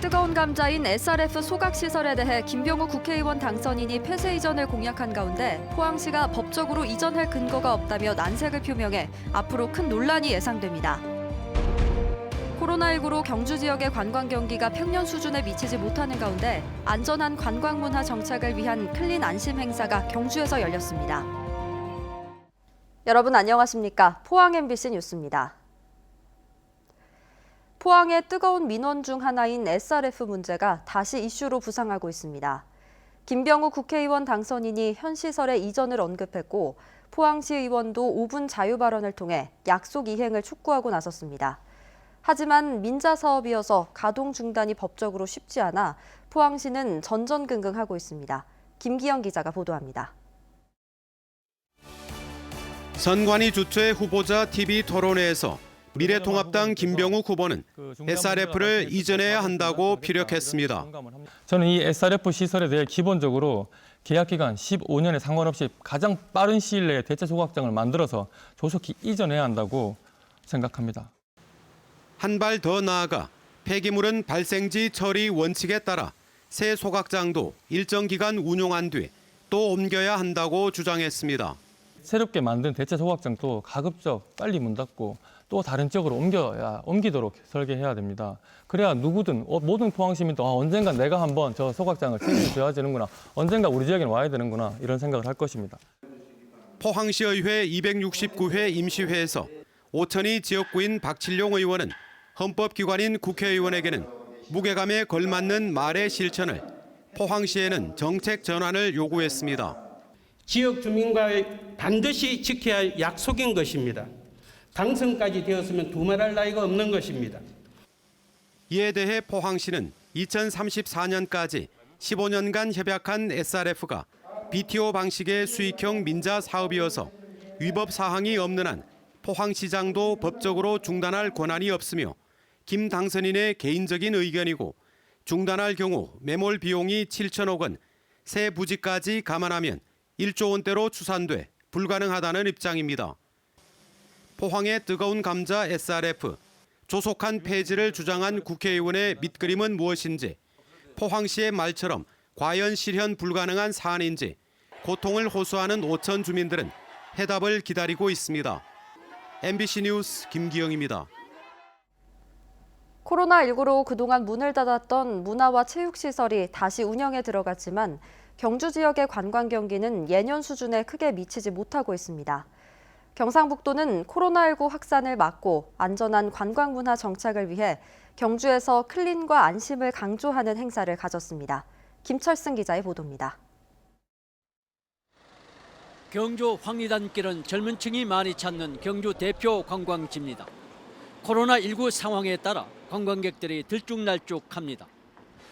뜨거운 감자인 SRF 소각시설에 대해 김병우 국회의원 당선인이 폐쇄 이전을 공약한 가운데 포항시가 법적으로 이전할 근거가 없다며 난색을 표명해 앞으로 큰 논란이 예상됩니다. 코로나19로 경주 지역의 관광 경기가 평년 수준에 미치지 못하는 가운데 안전한 관광 문화 정착을 위한 클린 안심 행사가 경주에서 열렸습니다. 여러분 안녕하십니까? 포항 MBC 뉴스입니다. 포항의 뜨거운 민원 중 하나인 SRF 문제가 다시 이슈로 부상하고 있습니다. 김병우 국회의원 당선인이 현 시설의 이전을 언급했고 포항시 의원도 5분 자유 발언을 통해 약속 이행을 촉구하고 나섰습니다. 하지만 민자 사업이어서 가동 중단이 법적으로 쉽지 않아 포항시는 전전긍긍하고 있습니다. 김기영 기자가 보도합니다. 선관위 주최 후보자 TV 토론회에서 미래통합당 김병우 후보는 SRF를 이전해야 한다고 피력했습니다. 저는 이 SRF 시설에 대해 기본적으로 계약기간 15년에 상관없이 가장 빠른 시일 내에 대체 소각장을 만들어서 조속히 이전해야 한다고 생각합니다. 한 발 더 나아가 폐기물은 발생지 처리 원칙에 따라 새 소각장도 일정 기간 운용한 뒤 또 옮겨야 한다고 주장했습니다. 새롭게 만든 대체 소각장도 가급적 빨리 문 닫고 또 다른 지역으로 옮기도록 설계해야 됩니다. 그래야 누구든 모든 포항 시민도 언젠가 내가 한번 저 소각장을 책임져야 되는구나. 언젠가 우리 지역에 와야 되는구나. 이런 생각을 할 것입니다. 포항시의회 269회 임시회에서 오천이 지역구인 박칠용 의원은 헌법기관인 국회의원에게는 무게감에 걸맞는 말의 실천을, 포항시에는 정책 전환을 요구했습니다. 지역 주민과의 반드시 지켜야 할 약속인 것입니다. 당선까지 되었으면 두말할 나위가 없는 것입니다. 이에 대해 포항시는 2034년까지 15년간 협약한 SRF가 BTO 방식의 수익형 민자 사업이어서 위법 사항이 없는 한 포항시장도 법적으로 중단할 권한이 없으며 김 당선인의 개인적인 의견이고 중단할 경우 매몰 비용이 7천억 원, 새 부지까지 감안하면 1조 원대로 추산돼 불가능하다는 입장입니다. 포항의 뜨거운 감자 SRF, 조속한 폐지를 주장한 국회의원의 밑그림은 무엇인지, 포항시의 말처럼 과연 실현 불가능한 사안인지 고통을 호소하는 오천 주민들은 해답을 기다리고 있습니다. MBC 뉴스 김기영입니다. 코로나19로 그동안 문을 닫았던 문화와 체육시설이 다시 운영에 들어갔지만 경주 지역의 관광 경기는 예년 수준에 크게 미치지 못하고 있습니다. 경상북도는 코로나19 확산을 막고 안전한 관광 문화 정착을 위해 경주에서 클린과 안심을 강조하는 행사를 가졌습니다. 김철승 기자의 보도입니다. 경주 황리단길은 젊은 층이 많이 찾는 경주 대표 관광지입니다. 코로나19 상황에 따라 관광객들이 들쭉날쭉합니다.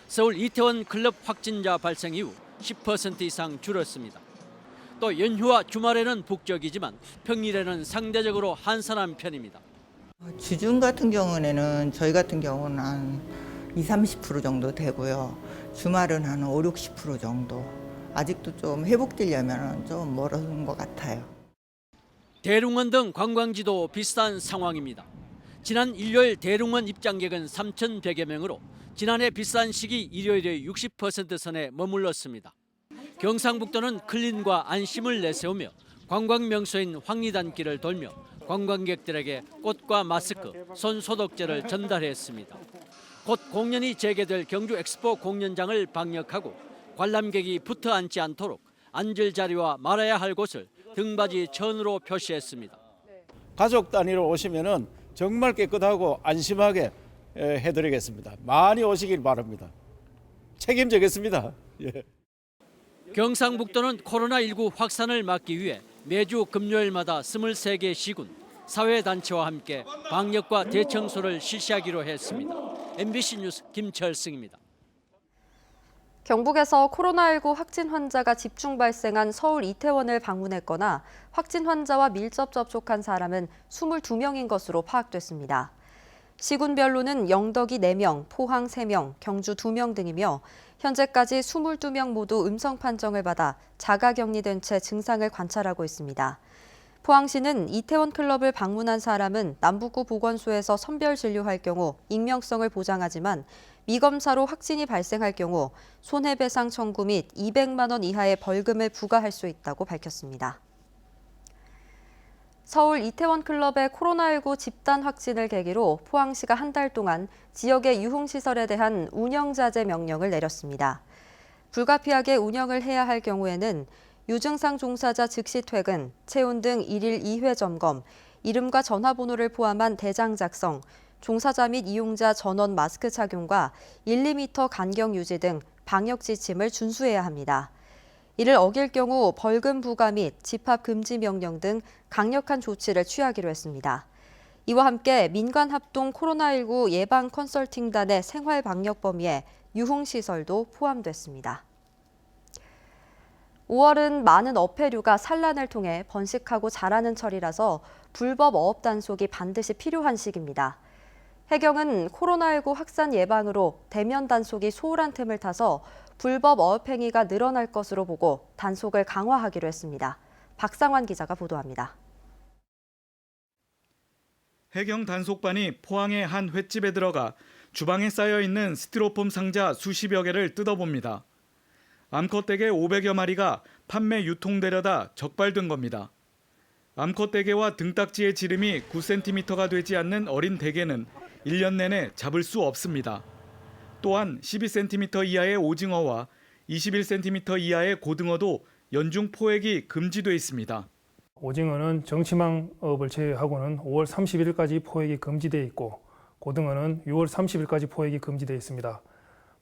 서울 이태원 클럽 확진자 발생 이후 10% 이상 줄었습니다. 또 연휴와 주말에는 북적이지만 평일에는 상대적으로 한산한 편입니다. 주중 같은 경우에는 저희 같은 경우는 한 20-30% 정도 되고요. 주말은 한 5-60% 정도. 아직도 좀 회복되려면 좀 멀은 것 같아요. 대릉원 등 관광지도 비슷한 상황입니다. 지난 일요일 대릉원 입장객은 3,100여 명으로 지난해 비슷한 시기 일요일에 60% 선에 머물렀습니다. 경상북도는 클린과 안심을 내세우며 관광 명소인 황리단길을 돌며 관광객들에게 꽃과 마스크, 손 소독제를 전달했습니다. 곧 공연이 재개될 경주 엑스포 공연장을 방역하고 관람객이 붙어 앉지 않도록 앉을 자리와 말아야 할 곳을 등받이 천으로 표시했습니다. 가족 단위로 오시면은 정말 깨끗하고 안심하게 해드리겠습니다. 많이 오시길 바랍니다. 책임지겠습니다. 예. 경상북도는 코로나19 확산을 막기 위해 매주 금요일마다 23개 시군, 사회단체와 함께 방역과 대청소를 실시하기로 했습니다. MBC 뉴스 김철승입니다. 경북에서 코로나19 확진 환자가 집중 발생한 서울 이태원을 방문했거나 확진 환자와 밀접 접촉한 사람은 22명인 것으로 파악됐습니다. 시군별로는 영덕이 4명, 포항 3명, 경주 2명 등이며 현재까지 22명 모두 음성 판정을 받아 자가격리된 채 증상을 관찰하고 있습니다. 포항시는 이태원 클럽을 방문한 사람은 남북구 보건소에서 선별 진료할 경우 익명성을 보장하지만 미검사로 확진이 발생할 경우 손해배상 청구 및 200만 원 이하의 벌금을 부과할 수 있다고 밝혔습니다. 서울 이태원 클럽의 코로나19 집단 확진을 계기로 포항시가 한 달 동안 지역의 유흥시설에 대한 운영자제 명령을 내렸습니다. 불가피하게 운영을 해야 할 경우에는 유증상 종사자 즉시 퇴근, 체온 등 1일 2회 점검, 이름과 전화번호를 포함한 대장 작성, 종사자 및 이용자 전원 마스크 착용과 1, 2m 간격 유지 등 방역 지침을 준수해야 합니다. 이를 어길 경우 벌금 부과 및 집합 금지 명령 등 강력한 조치를 취하기로 했습니다. 이와 함께 민관 합동 코로나19 예방 컨설팅단의 생활 방역 범위에 유흥시설도 포함됐습니다. 5월은 많은 어패류가 산란을 통해 번식하고 자라는 철이라서 불법 어업 단속이 반드시 필요한 시기입니다. 해경은 코로나19 확산 예방으로 대면 단속이 소홀한 틈을 타서 불법 어업 행위가 늘어날 것으로 보고 단속을 강화하기로 했습니다. 박상환 기자가 보도합니다. 해경 단속반이 포항의 한 횟집에 들어가 주방에 쌓여있는 스티로폼 상자 수십여 개를 뜯어봅니다. 암컷대게 500여 마리가 판매 유통되려다 적발된 겁니다. 암컷대게와 등딱지의 지름이 9cm가 되지 않는 어린 대게는 1년 내내 잡을 수 없습니다. 또한 12cm 이하의 오징어와 21cm 이하의 고등어도 연중 포획이 금지돼 있습니다. 오징어는 정치망업을 제외하고는 5월 31일까지 포획이 금지되어 있고 고등어는 6월 30일까지 포획이 금지되어 있습니다.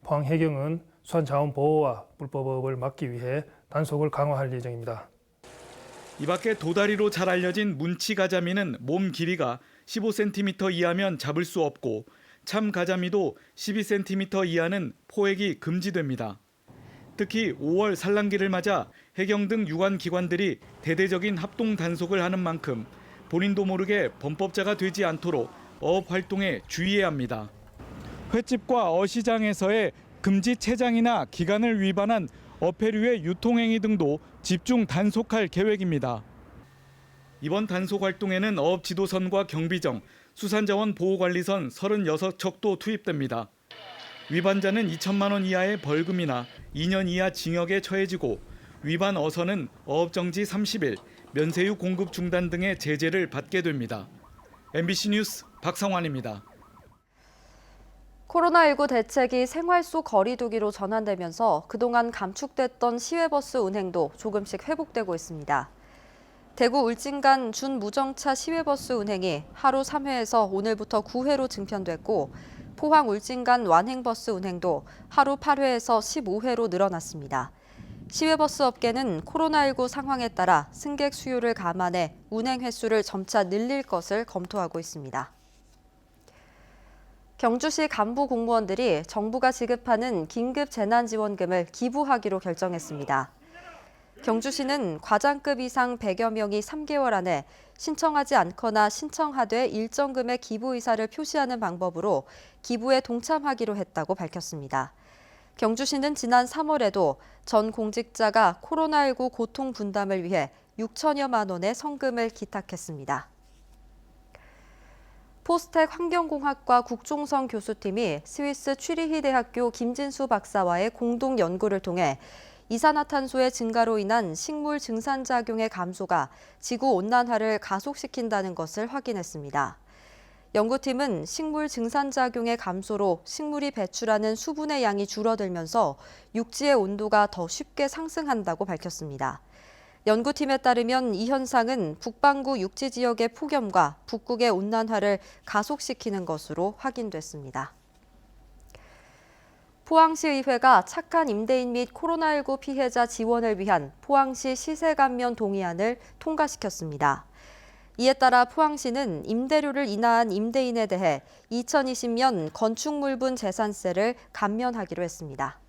포항해경은 수산자원보호와 불법업을 막기 위해 단속을 강화할 예정입니다. 이 밖에 도다리로 잘 알려진 문치가자미는 몸 길이가 15cm 이하면 잡을 수 없고 참가자미도 12cm 이하는 포획이 금지됩니다. 특히 5월 산란기를 맞아 해경 등 유관기관들이 대대적인 합동 단속을 하는 만큼 본인도 모르게 범법자가 되지 않도록 어업 활동에 주의해야 합니다. 횟집과 어시장에서의 금지 체장이나 기간을 위반한 어패류의 유통행위 등도 집중 단속할 계획입니다. 이번 단속 활동에는 어업 지도선과 경비정, 수산자원 보호관리선 36척도 투입됩니다. 위반자는 2천만 원 이하의 벌금이나 2년 이하 징역에 처해지고 위반 어선은 어업정지 30일, 면세유 공급 중단 등의 제재를 받게 됩니다. MBC 뉴스 박성환입니다. 코로나19 대책이 생활 속 거리 두기로 전환되면서 그동안 감축됐던 시외버스 운행도 조금씩 회복되고 있습니다. 대구 울진간 준무정차 시외버스 운행이 하루 3회에서 오늘부터 9회로 증편됐고 포항 울진간 완행버스 운행도 하루 8회에서 15회로 늘어났습니다. 시외버스 업계는 코로나19 상황에 따라 승객 수요를 감안해 운행 횟수를 점차 늘릴 것을 검토하고 있습니다. 경주시 간부 공무원들이 정부가 지급하는 긴급 재난지원금을 기부하기로 결정했습니다. 경주시는 과장급 이상 100여 명이 3개월 안에 신청하지 않거나 신청하되 일정 금액 기부 의사를 표시하는 방법으로 기부에 동참하기로 했다고 밝혔습니다. 경주시는 지난 3월에도 전 공직자가 코로나19 고통 분담을 위해 6천여만 원의 성금을 기탁했습니다. 포스텍 환경공학과 국종성 교수팀이 스위스 취리히 대학교 김진수 박사와의 공동 연구를 통해 이산화탄소의 증가로 인한 식물 증산작용의 감소가 지구온난화를 가속시킨다는 것을 확인했습니다. 연구팀은 식물 증산작용의 감소로 식물이 배출하는 수분의 양이 줄어들면서 육지의 온도가 더 쉽게 상승한다고 밝혔습니다. 연구팀에 따르면 이 현상은 북반구 육지 지역의 폭염과 북극의 온난화를 가속시키는 것으로 확인됐습니다. 포항시의회가 착한 임대인 및 코로나19 피해자 지원을 위한 포항시 시세 감면 동의안을 통과시켰습니다. 이에 따라 포항시는 임대료를 인하한 임대인에 대해 2020년 건축물분 재산세를 감면하기로 했습니다.